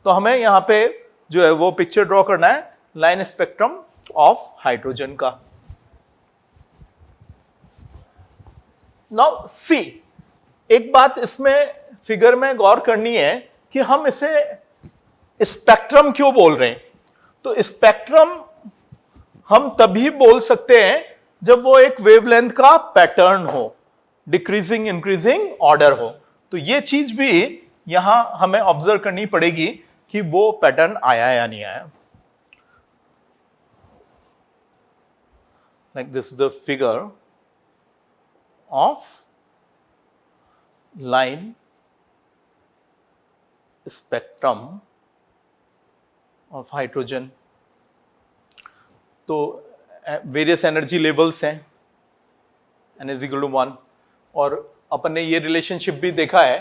तो हमें यहां पे जो है वो पिक्चर ड्रॉ करना है लाइन स्पेक्ट्रम ऑफ हाइड्रोजन का। नाउ सी, एक बात इसमें फिगर में गौर करनी है कि हम इसे स्पेक्ट्रम क्यों बोल रहे हैं। तो स्पेक्ट्रम हम तभी बोल सकते हैं जब वो एक वेवलेंथ का पैटर्न हो, डिक्रीजिंग इंक्रीजिंग ऑर्डर हो। तो ये चीज भी यहां हमें ऑब्जर्व करनी पड़ेगी कि वो पैटर्न आया या नहीं आया। Like this is the figure of line spectrum of hydrogen. तो वेरियस एनर्जी लेवल्स हैं, n = 1, और अपन ने ये रिलेशनशिप भी देखा है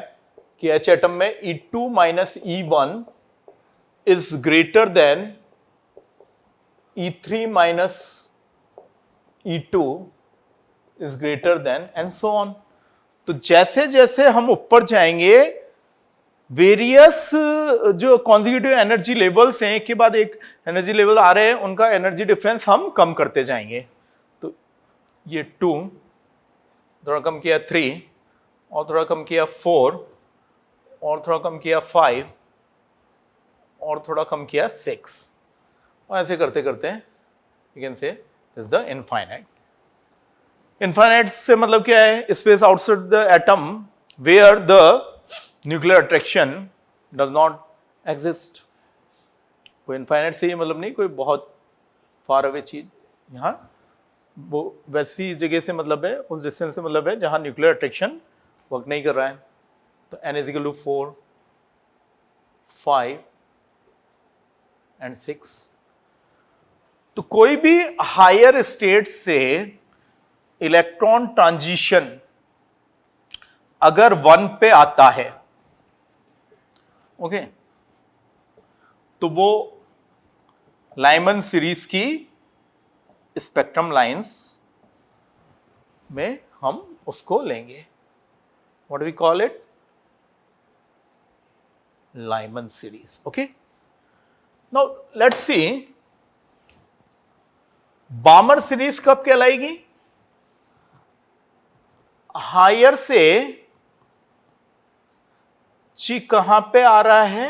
कि H एटम में E2 - E1 is greater than E3 - E2 is greater than, and so on. तो जैसे जैसे हम ऊपर जाएंगे, वेरियस जो कॉन्जिक्यूटिव एनर्जी लेवल्स हैं, एक के बाद एक एनर्जी लेवल आ रहे हैं, उनका एनर्जी डिफरेंस हम कम करते जाएंगे। तो ये 2, थोड़ा कम किया 3, और थोड़ा कम किया 4, और थोड़ा कम किया 5, और थोड़ा कम किया 6, और ऐसे करते करते you can say this the infinite. Infinite से मतलब क्या है? Space outside the atom where the nuclear attraction does not exist. कोई इनफाइनाइट से ये मतलब नहीं कोई बहुत फार अवे चीज, यहाँ वो वैसी जगह से मतलब है, उस डिस्टेंस से मतलब है जहां न्यूक्लियर अट्रैक्शन वर्क नहीं कर रहा है। तो n = 4, 5 एंड 6। तो कोई भी हायर स्टेट से इलेक्ट्रॉन ट्रांजिशन अगर 1 पे आता है, ओके, तो वो लाइमन सीरीज की स्पेक्ट्रम लाइंस में हम उसको लेंगे। What we call it? Lyman series. Okay, now let's see Balmer series कब कहलाएगी? हायर से ची कहां पे आ रहा है?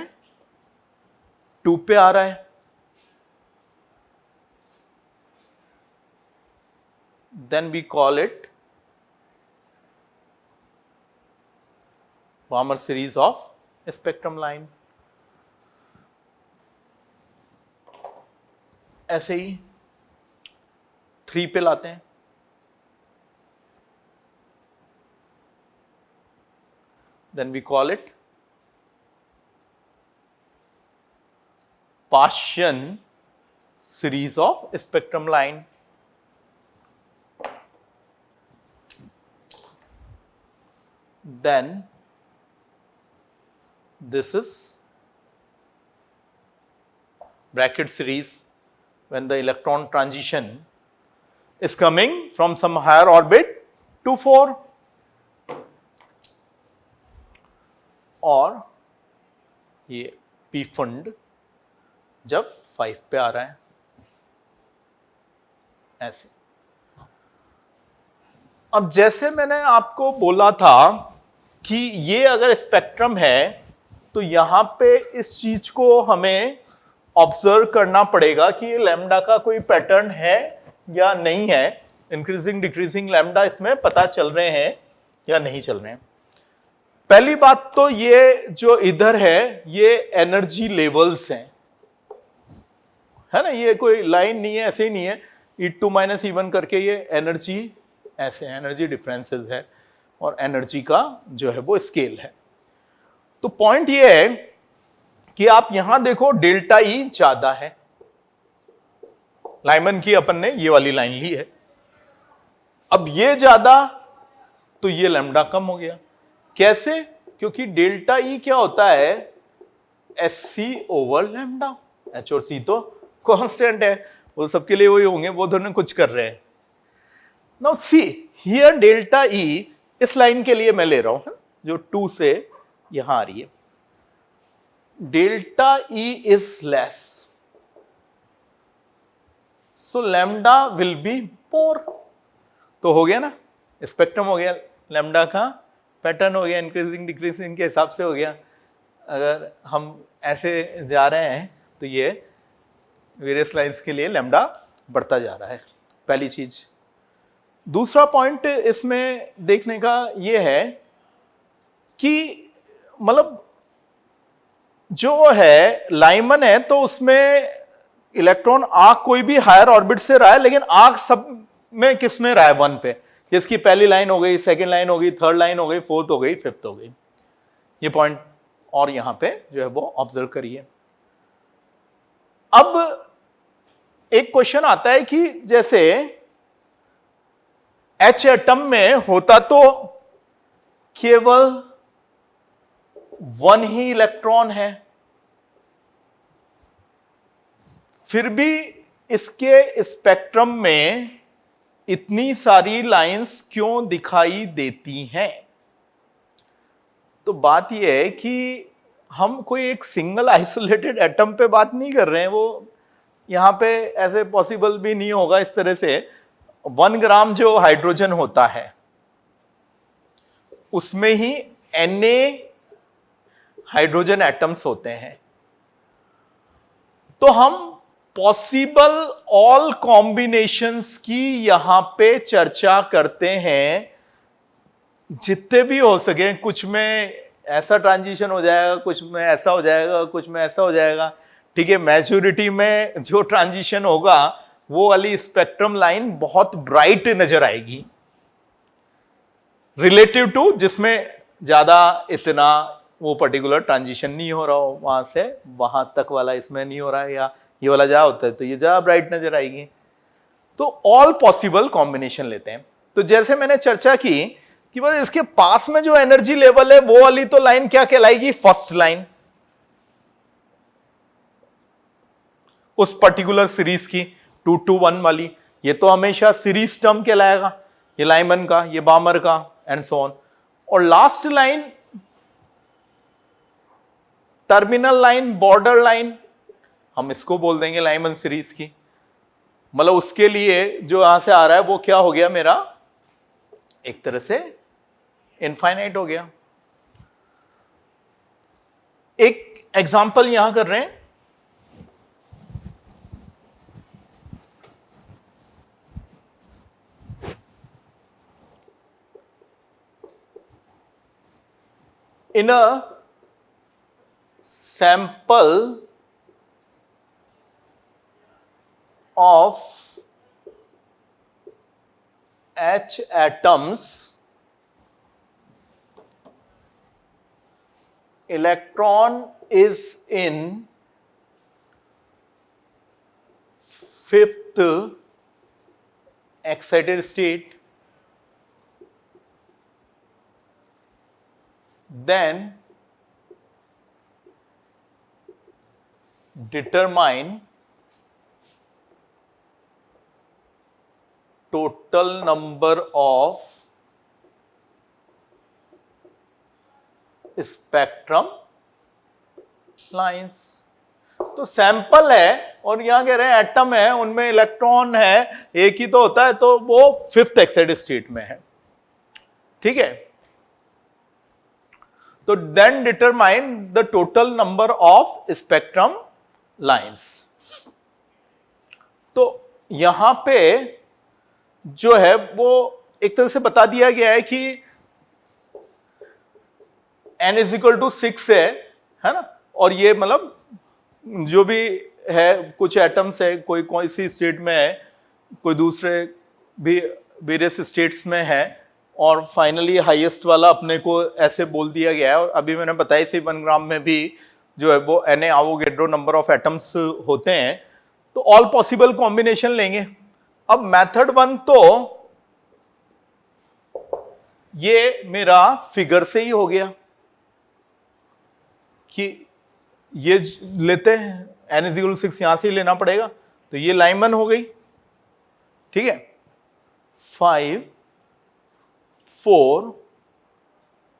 2 पे आ रहा है। Then we call it Balmer series of spectrum line। ऐसे ही 3 पे लाते हैं, then we call it Paschen series of spectrum line। Then this is bracket series when the electron transition is coming from some higher orbit to 4, और ये p fund जब 5 पे आ रहा है, ऐसे। अब जैसे मैंने आपको बोला था कि ये अगर स्पेक्ट्रम है तो यहां पे इस चीज को हमें ऑब्जर्व करना पड़ेगा कि ये लैम्डा का कोई पैटर्न है या नहीं है। इंक्रीजिंग डिक्रीजिंग लैम्डा इसमें पता चल रहे हैं या नहीं चल रहे हैं। पहली बात तो ये जो इधर है ये एनर्जी लेवल्स हैं, है ना, ये कोई लाइन नहीं है, ऐसे ही नहीं है E2 - E1 करके, ये एनर्जी ऐसे एनर्जी डिफरेंसेस है और एनर्जी का जो है वो स्केल है। तो पॉइंट ये है कि आप यहां देखो डेल्टा ई ज्यादा है, लाइमन की अपन ने ये वाली लाइन ली है। अब ये ज्यादा तो ये लैम्डा कम हो गया। कैसे? क्योंकि डेल्टा ई क्या होता है? SC/λ। H और C तो कांस्टेंट है, वो सबके लिए वही होंगे, वो दोनों कुछ कर रहे हैं। Now see here delta E इस लाइन के लिए मैं ले रहा हूं जो 2 से यहां आ रही है। Delta E is less, so lambda will be more. तो हो गया ना, स्पेक्ट्रम हो गया, लैम्डा का पैटर्न हो गया, इंक्रीजिंग डिक्रीजिंग के हिसाब से हो गया। अगर हम ऐसे जा रहे हैं तो ये वेरियस लाइंस के लिए लैम्डा बढ़ता जा रहा है, पहली चीज। दूसरा पॉइंट इसमें देखने का ये है कि मतलब जो है लाइमन है तो उसमें इलेक्ट्रॉन आ कोई भी हायर ऑर्बिट से रहा है, लेकिन आग सब में किस में रहा है, 1 पे। जिसकी पहली लाइन हो गई, सेकंड लाइन हो गई, थर्ड लाइन हो गई, फोर्थ हो गई, फिफ्थ हो गई। ये पॉइंट और यहां पे जो है वो ऑब्जर्व करिए। अब एक क्वेश्चन आता है कि जैसे H एटम में होता तो केवल 1 ही इलेक्ट्रॉन है, फिर भी इसके स्पेक्ट्रम में इतनी सारी लाइंस क्यों दिखाई देती हैं? तो बात यह है कि हम कोई एक सिंगल आइसोलेटेड एटम पे बात नहीं कर रहे हैं, वो यहां पे ऐसे पॉसिबल भी नहीं होगा इस तरह से। 1 ग्राम जो हाइड्रोजन होता है उसमें ही Na हाइड्रोजन एटम्स होते हैं। तो हम पॉसिबल ऑल कॉम्बिनेशंस की यहां पे चर्चा करते हैं, जितने भी हो सके। कुछ में ऐसा ट्रांजिशन हो जाएगा, कुछ में ऐसा हो जाएगा, कुछ में ऐसा हो जाएगा, ठीक है। मैच्योरिटी में जो ट्रांजिशन होगा वो वाली स्पेक्ट्रम लाइन बहुत ब्राइट नजर आएगी रिलेटिव टू जिसमें ज्यादा इतना वो पर्टिकुलर ट्रांजिशन नहीं हो रहा हो, वहां से वहां तक वाला इसमें नहीं हो रहा है, या ये वाला जा होता है तो ये ज्यादा ब्राइट नजर आएगी। तो ऑल पॉसिबल कॉम्बिनेशन लेते हैं। तो जैसे मैंने चर्चा की कि बस इसके पास में जो एनर्जी लेवल है वो वाली तो लाइन क्या कहलाएगी, फर्स्ट लाइन, उस पर्टिकुलर सीरीज की 2 to 1 वाली। ये तो हमेशा सीरीज टर्म कहलाएगा, ये लाइमन का, ये बामर का, एंड सो ऑन। और last line terminal line, border line, हम इसको बोल देंगे लाइमन सीरीज की। मतलब उसके लिए जो यहां से आ रहा है वो क्या हो गया, मेरा एक तरह से इनफाइनाइट हो गया। एक एग्जांपल यहां कर रहे हैं। In a sample of H atoms, electron is in 5th excited state, then determine total number of spectrum lines. तो सैंपल है और यहां कह रहे हैं एटम है, उनमें इलेक्ट्रॉन है, एक ही तो होता है, तो वो 5th एक्साइटेड स्टेट में है, ठीक है। तो then determine the total number of spectrum lines. तो यहां पे जो है वो एक तरह से बता दिया गया है कि n इज इक्वल टू 6 है ना। और ये मतलब जो भी है, कुछ एटम्स है, कोई सी स्टेट में है, कोई दूसरे भी वेरियस स्टेट्स में है, और फाइनली हाईएस्ट वाला अपने को ऐसे बोल दिया गया है। और अभी मैंने बताया इसी 1 ग्राम में भी जो है वो Na Avogadro number of atoms होते हैं। तो ऑल पॉसिबल कॉम्बिनेशन लेंगे। अब मेथड 1 तो ये मेरा फिगर से ही हो गया कि ये लेते हैं n इज 6, यहां से ही लेना पड़ेगा, तो ये लाइमन हो गई, ठीक है। 5 4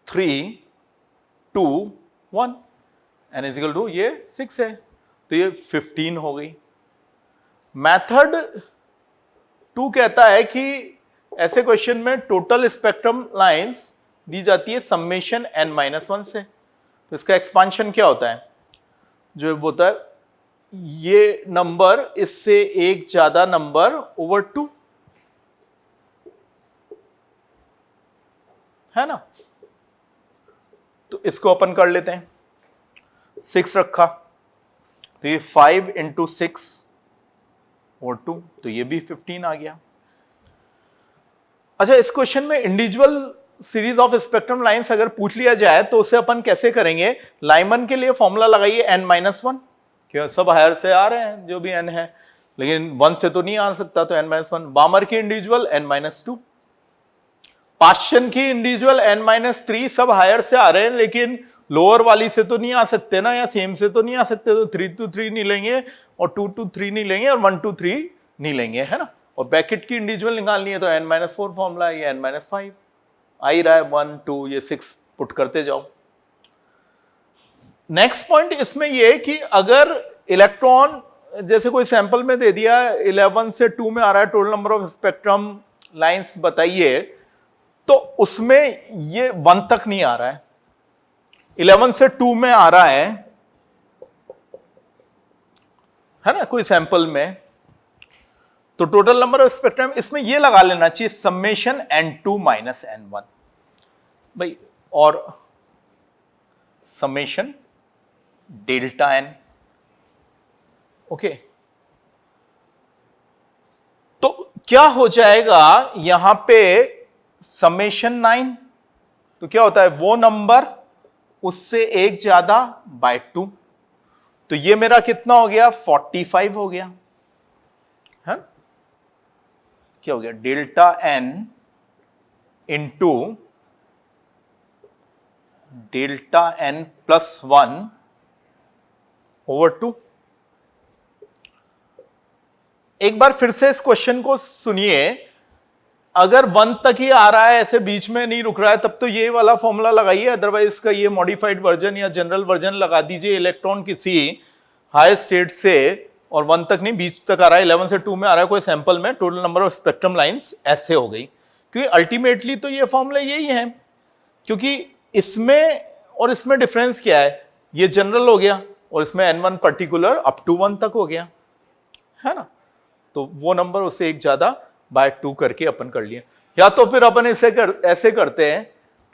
3 2 1, n इज इक्वल टू ये 6 है, तो ये 15 हो गई। मेथड 2 कहता है कि ऐसे क्वेश्चन में टोटल स्पेक्ट्रम लाइंस दी जाती है समेशन n-1 से। तो इसका एक्सपांशन क्या होता है, जो होता है ये नंबर इससे एक ज्यादा नंबर ओवर 2, है ना। तो इसको अपन कर लेते हैं, 6 रखा तो ये 5 इंटू 6 और 2, तो ये भी 15 आ गया। अच्छा, इस क्वेश्चन में individual series of spectrum lines अगर पूछ लिया जाए तो उसे अपन कैसे करेंगे। लाइमन के लिए फॉर्मूला लगाइए n-1, क्यों सब हायर से आ रहे हैं जो भी n है, लेकिन 1 से तो नहीं आ सकता, तो n-1। बामर की इंडिविजुअल n-2, पाश्चन की इंडिविजुअल n-3, सब हायर से आ रहे हैं लेकिन लोअर वाली से तो नहीं आ सकते ना, या सेम से तो नहीं आ सकते, तो 3 to 3 नहीं लेंगे और 2 to 3 नहीं लेंगे और 1 to 3 नहीं लेंगे, है ना। और ब्रैकेट की इंडिविजुअल निकालनी है तो n-4 फॉर्मूला है, ये n-5 आ ही रहा है, 1 2 ये 6 पुट करते जाओ। नेक्स्ट पॉइंट इसमें ये कि अगर इलेक्ट्रॉन जैसे कोई सैंपल में दे दिया 11 से 2 में आ रहा है, total number of spectrum lines बताइए, तो उसमें ये 1 तक नहीं आ रहा है, 11 से 2 में आ रहा है ना कोई सैंपल में, तो टोटल नंबर ऑफ स्पेक्ट्रम इसमें ये लगा लेना चाहिए समेशन n2 माइनस n1 भाई, और समेशन डेल्टा n। ओके, तो क्या हो जाएगा यहां पे समेशन 9, तो क्या होता है वो नंबर उससे एक ज्यादा बाय 2, तो ये मेरा कितना हो गया 45 हो गया, है क्या हो गया delta n into delta n plus 1 over 2। एक बार फिर से इस क्वेश्चन को सुनिए, अगर 1 तक ही आ रहा है, ऐसे बीच में नहीं रुक रहा है, तब तो ये वाला फॉर्मूला लगाइए, अदरवाइज इसका ये मॉडिफाइड वर्जन या जनरल वर्जन लगा दीजिए। इलेक्ट्रॉन किसी हाई स्टेट से और 1 तक नहीं, बीच तक आ रहा है, 11 से 2 में आ रहा है कोई सैंपल में, total number of spectrum lines ऐसे हो गई, क्योंकि अल्टीमेटली तो ये फॉर्मूला यही है, क्योंकि इसमें और इसमें डिफरेंस क्या है, ये जनरल हो गया और इसमें n1 पर्टिकुलर अप टू 1 तक हो गया, है ना। तो वो नंबर उससे एक ज्यादा बाय 2 करके अपन कर लिए। या तो फिर अपन ऐसे करते हैं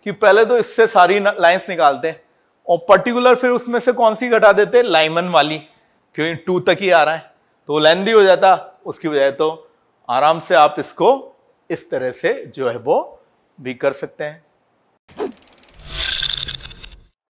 कि पहले तो इससे सारी लाइंस निकालते हैं और पर्टिकुलर फिर उसमें से कौन सी घटा देते हैं, लाइमन वाली, क्योंकि 2 तक ही आ रहा है तो लेंदी हो जाता उसकी बजाय। तो आराम से आप इसको इस तरह से जो है वो भी कर सकते हैं।